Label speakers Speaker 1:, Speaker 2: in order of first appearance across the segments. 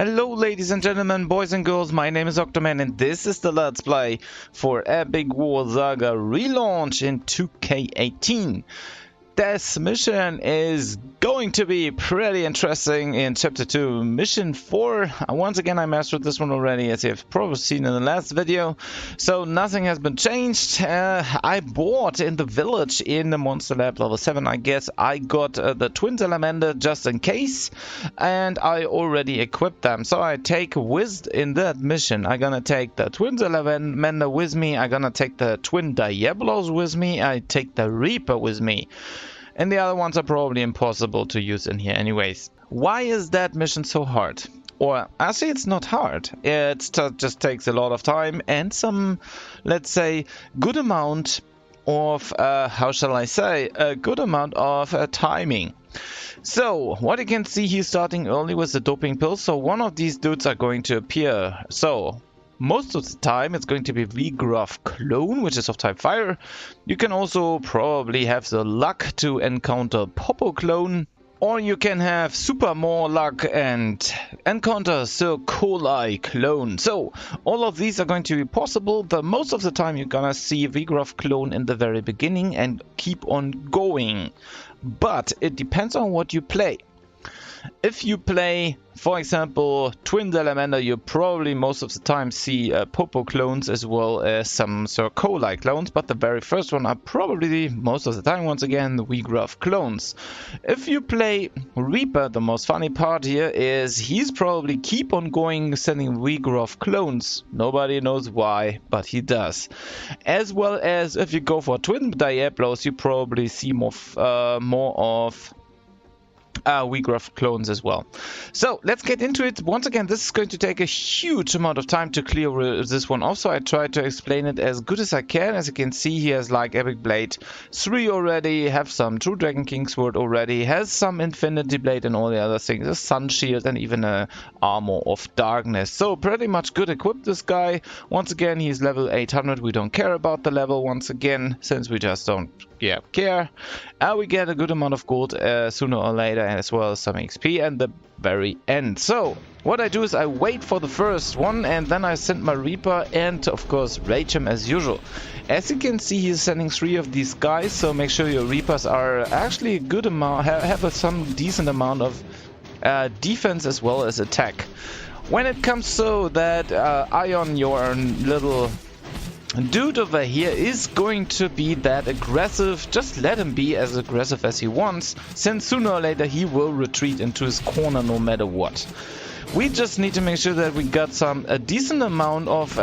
Speaker 1: Hello ladies and gentlemen, boys and girls, my name is Octoman and this is the Let's Play for Epic War Saga Relaunch in 2K18. This mission is going to be pretty interesting in Chapter 2. Mission 4, once again I mastered this one already, as you have probably seen in the last video. So nothing has been changed. I bought in the village in the Monster Lab level 7, I guess. I got the Twin Salamander just in case, and I already equipped them. So I take with in that mission, I'm gonna take the Twin Salamander with me, I'm gonna take the Twin Diablos with me, I take the Reaper with me. And the other ones are probably impossible to use in here anyways. Why is that mission so hard? Or actually it's not hard. It just takes a lot of time and some, let's say, good amount of, how shall I say, a good amount of timing. So, what you can see, he's starting early with the doping pills. So one of these dudes are going to appear. So most of the time it's going to be V-Gruff Clone, which is of type Fire. You can also probably have the luck to encounter Popo Clone, or you can have super more luck and encounter Circoli Clone. So all of these are going to be possible. But most of the time you're gonna see V-Gruff Clone in the very beginning and keep on going. But it depends on what you play. If you play, for example, Twin Salamander, you probably most of the time see Popo clones as well as some Circoli clones, but the very first one are probably most of the time, once again, the V-Gruff clones. If you play Reaper, the most funny part here is he's probably keep on going sending V-Gruff clones. Nobody knows why, but he does. As well as if you go for Twin Diablos, you probably see more of V-Gruff clones as well. So let's get into it. Once again, this is going to take a huge amount of time to clear this one off, so I try to explain it as good as I can. As you can see, he has like Epic Blade 3 already, have some True Dragon King Sword already, has some Infinity Blade and all the other things, a Sun Shield and even a Armor of Darkness. So pretty much good equipped, this guy. Once again, he's level 800. We don't care about the level once again, since we just don't care. We get a good amount of gold sooner or later, as well as some XP at the very end. So what I do is I wait for the first one and then I send my Reaper and of course rage him as usual. As you can see, he's sending 3 of these guys, so make sure your Reapers are actually a good amount, have some decent amount of defense as well as attack. When it comes so that Ion, your little dude over here, is going to be that aggressive, just let him be as aggressive as he wants, since sooner or later he will retreat into his corner no matter what. We just need to make sure that we got a decent amount of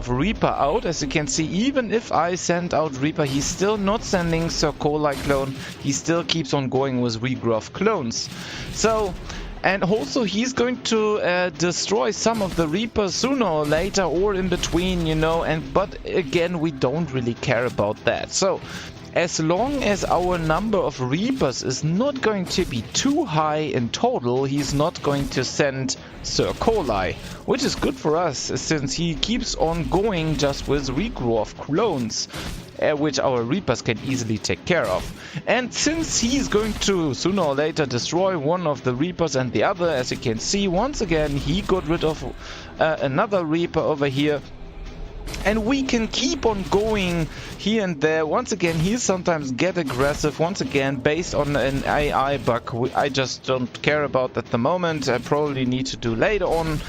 Speaker 1: Reaper out. As you can see, even if I send out Reaper, he's still not sending Circoli clone, he still keeps on going with V-Gruff clones. So, and also he's going to destroy some of the Reapers sooner or later, or in between, you know, but again, we don't really care about that. So as long as our number of Reapers is not going to be too high in total, he's not going to send Circoli, which is good for us since he keeps on going just with V-Gruff clones, which our Reapers can easily take care of. And since he's going to sooner or later destroy one of the Reapers and the other, as you can see, once again he got rid of another Reaper over here. And we can keep on going here and there. Once again, he sometimes get aggressive, once again based on an AI bug I just don't care about at the moment. I probably need to do later on.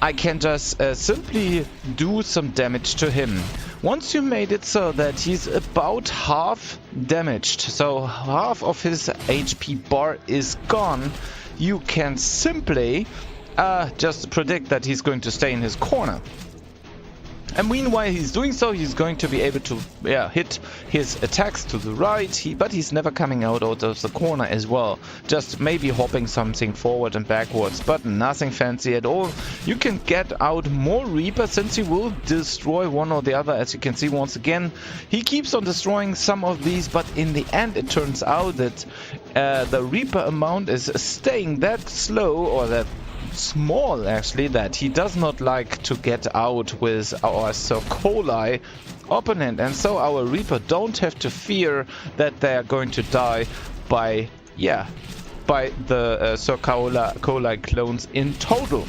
Speaker 1: I can just simply do some damage to him. Once you made it so that he's about half damaged, so half of his HP bar is gone, you can simply just predict that he's going to stay in his corner. And meanwhile he's doing so, he's going to be able to hit his attacks to the right, but he's never coming out of the corner as well. Just maybe hopping something forward and backwards, but nothing fancy at all. You can get out more Reaper since he will destroy one or the other. As you can see, once again, he keeps on destroying some of these, but in the end it turns out that the Reaper amount is staying that slow, or that small actually, that he does not like to get out with our Circoli opponent, and so our Reaper don't have to fear that they are going to die by by the Sir Colai clones in total.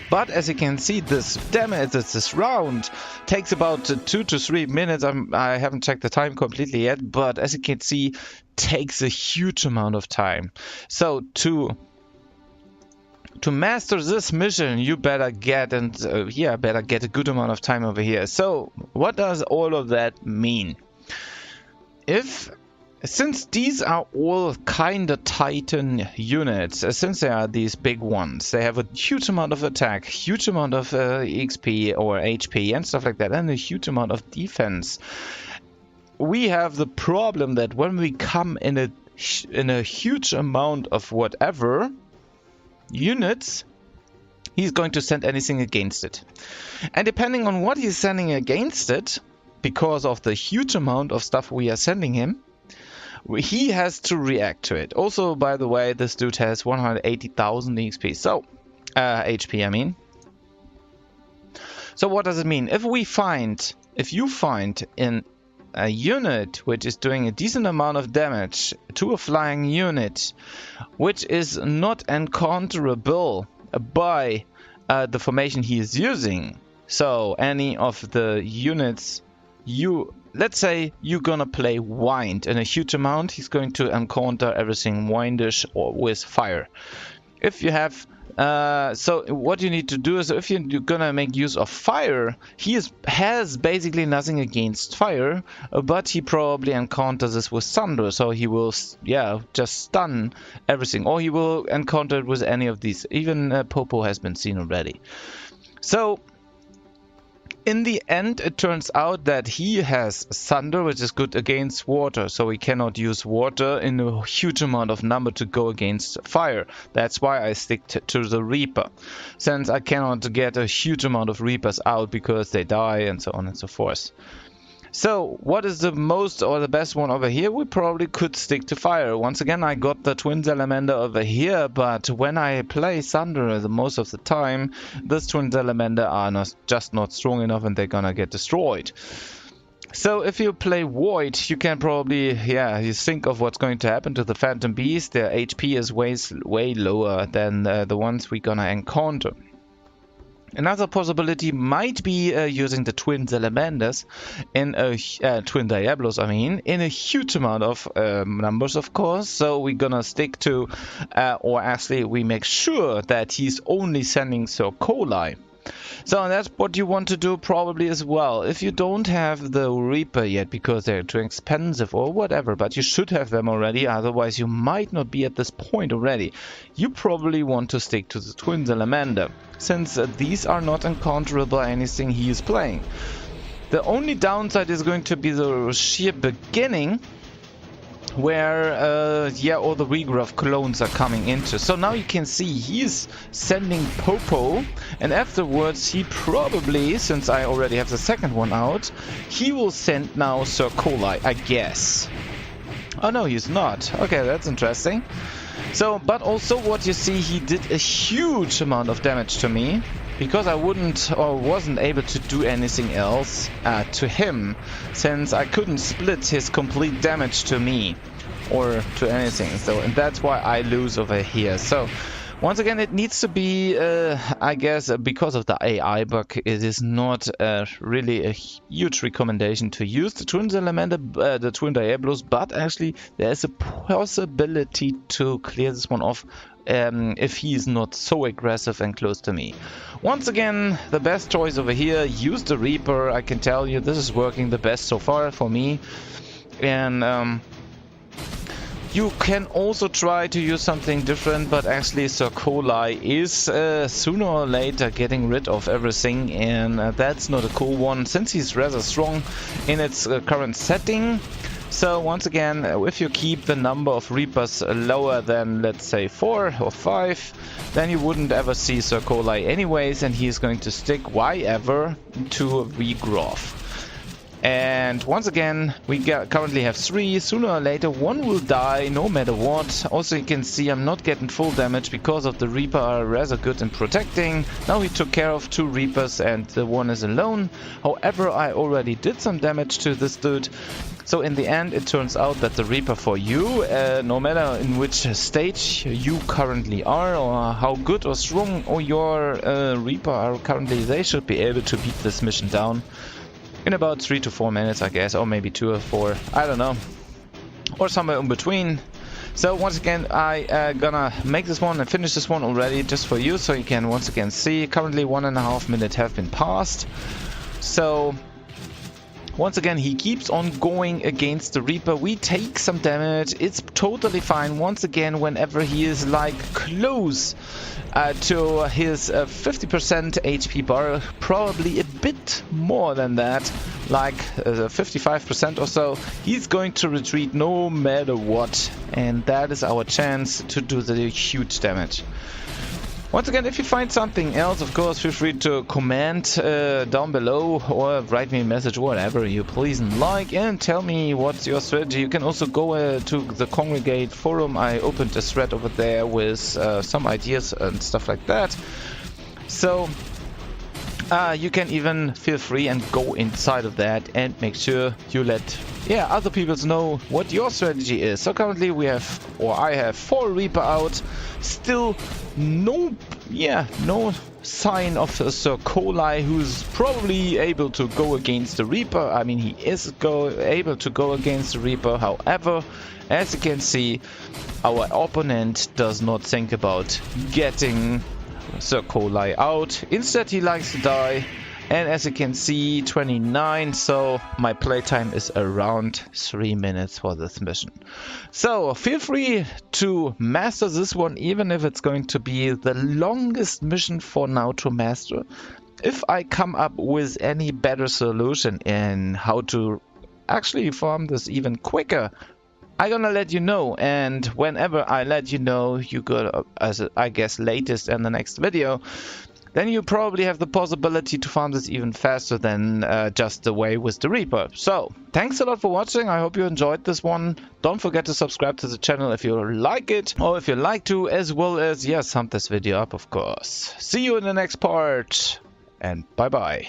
Speaker 1: But as you can see, this damage, this round takes about 2 to 3 minutes. I haven't checked the time completely yet, but as you can see, takes a huge amount of time. So to master this mission, you better get a good amount of time over here. So what does all of that mean? Since these are all kinda Titan units, since they are these big ones, they have a huge amount of attack, huge amount of XP or HP and stuff like that, and a huge amount of defense. We have the problem that when we come in a huge amount of whatever units, he's going to send anything against it. And depending on what he's sending against it, because of the huge amount of stuff we are sending him, he has to react to it. Also, by the way, this dude has 180,000 XP. So, HP, I mean. So what does it mean? If you find in a unit which is doing a decent amount of damage to a flying unit, which is not encounterable by the formation he is using, so any of the units let's say you're gonna play Wind in a huge amount, he's going to encounter everything windish or with fire. If you have so what you need to do is, if you're gonna make use of fire, he has basically nothing against fire, but he probably encounters this with thunder, so he will just stun everything, or he will encounter it with any of these. Even Popo has been seen already. So in the end, it turns out that he has thunder, which is good against water, so we cannot use water in a huge amount of number to go against fire. That's why I stick to the Reaper, since I cannot get a huge amount of Reapers out because they die and so on and so forth. So what is the most or the best one over here? We probably could stick to fire. Once again, I got the Twin Salamander over here, but when I play Thunder the most of the time, these Twin Salamander are just not strong enough and they're gonna get destroyed. So if you play Void, you can probably, you think of what's going to happen to the Phantom Beast. Their HP is way lower than the ones we're gonna encounter. Another possibility might be using the Twin Salamanders in Twin Diablos, I mean, in a huge amount of numbers, of course. So we're gonna stick to, or actually we make sure that he's only sending Sir Colai. So that's what you want to do probably as well. If you don't have the Reaper yet because they're too expensive or whatever, but you should have them already, otherwise you might not be at this point already. You probably want to stick to the Twin Salamander, since these are not encounterable by anything he is playing. The only downside is going to be the sheer beginning, where all the regrowth clones are coming into. So now you can see he's sending Popo, and afterwards he probably, since I already have the second one out, he will send now Sir Colai, I guess. Oh no, he's not. Okay, that's interesting. So, but also what you see, he did a huge amount of damage to me, because I wasn't able to do anything else to him, since I couldn't split his complete damage to me or to anything. So, and that's why I lose over here. So once again, it needs to be, I guess, because of the AI bug, it is not really a huge recommendation to use the Twin Salamander, the Twin Diablos, but actually there's a possibility to clear this one off if he is not so aggressive and close to me. Once again, the best choice over here, use the Reaper. I can tell you this is working the best so far for me. And you can also try to use something different, but actually Sir Colai is sooner or later getting rid of everything, and that's not a cool one since he's rather strong in its current setting. So once again, if you keep the number of Reapers lower than, let's say, 4 or 5, then you wouldn't ever see Sir Colai anyways, and he's going to stick why ever to regrowth. And once again, we currently have 3. Sooner or later, 1 will die, no matter what. Also, you can see I'm not getting full damage because of the Reaper are rather good in protecting. Now he took care of 2 Reapers and the 1 is alone. However, I already did some damage to this dude. So in the end, it turns out that the Reaper for you, no matter in which stage you currently are, or how good or strong or your Reaper are currently, they should be able to beat this mission down in about 3 to 4 minutes, I guess, or maybe 2 or 4, I don't know, or somewhere in between. So once again, I gonna make this one and finish this one already just for you, so you can once again see. Currently 1.5 minutes have been passed. So once again, he keeps on going against the Reaper. We take some damage. It's totally fine. Once again, whenever he is like close to his 50% HP bar, probably a bit more than that, like 55% or so, he's going to retreat no matter what. And that is our chance to do the huge damage. Once again, if you find something else, of course, feel free to comment down below or write me a message, whatever you please and like, and tell me what's your strategy. You can also go to the Congregate forum. I opened a thread over there with some ideas and stuff like that. So you can even feel free and go inside of that and make sure you let other people know what your strategy is. So currently we have, or I have 4 Reaper out. Still no sign of Sir Coli, who's probably able to go against the Reaper. I mean, he is able to go against the Reaper. However, as you can see, our opponent does not think about getting Sir Coli out. Instead, he likes to die. And as you can see, 29, so my playtime is around 3 minutes for this mission. So feel free to master this one, even if it's going to be the longest mission for now to master. If I come up with any better solution in how to actually farm this even quicker, I'm gonna let you know, and whenever I let you know, you go, as I guess latest in the next video, then you probably have the possibility to farm this even faster than just the way with the Reaper. So, thanks a lot for watching. I hope you enjoyed this one. Don't forget to subscribe to the channel if you like it, or if you like to, as well as, thumb this video up, of course. See you in the next part, and bye-bye.